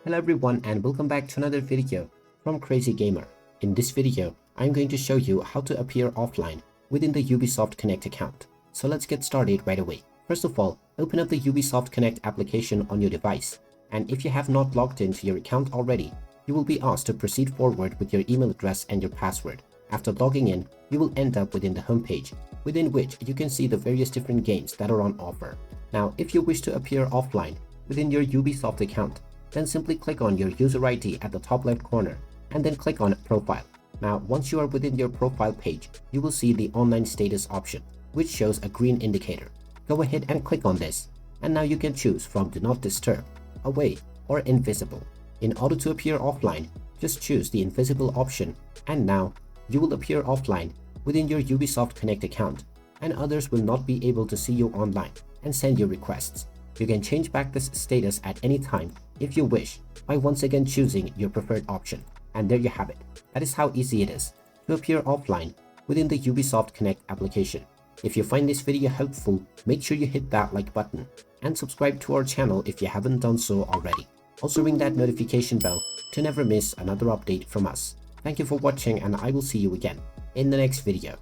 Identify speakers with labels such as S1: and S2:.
S1: Hello everyone and welcome back to another video from Crazy Gamer. In this video, I'm going to show you how to appear offline within the Ubisoft Connect account. So let's get started right away. First of all, open up the Ubisoft Connect application on your device. And if you have not logged into your account already, you will be asked to proceed forward with your email address and your password. After logging in, you will end up within the homepage, within which you can see the various different games that are on offer. Now, if you wish to appear offline within your Ubisoft account, then simply click on your user ID at the top left corner and then click on Profile. Now, once you are within your profile page, you will see the online status option, which shows a green indicator. Go ahead and click on this, and now you can choose from Do Not Disturb, Away, or Invisible. In order to appear offline, just choose the Invisible option, and now you will appear offline within your Ubisoft Connect account, and others will not be able to see you online and send you requests. You can change back this status at any time if you wish by once again choosing your preferred option. And there you have it. That is how easy it is to appear offline within the Ubisoft Connect application. If you find this video helpful, make sure you hit that like button and subscribe to our channel if you haven't done so already. Also ring that notification bell to never miss another update from us. Thank you for watching, and I will see you again in the next video.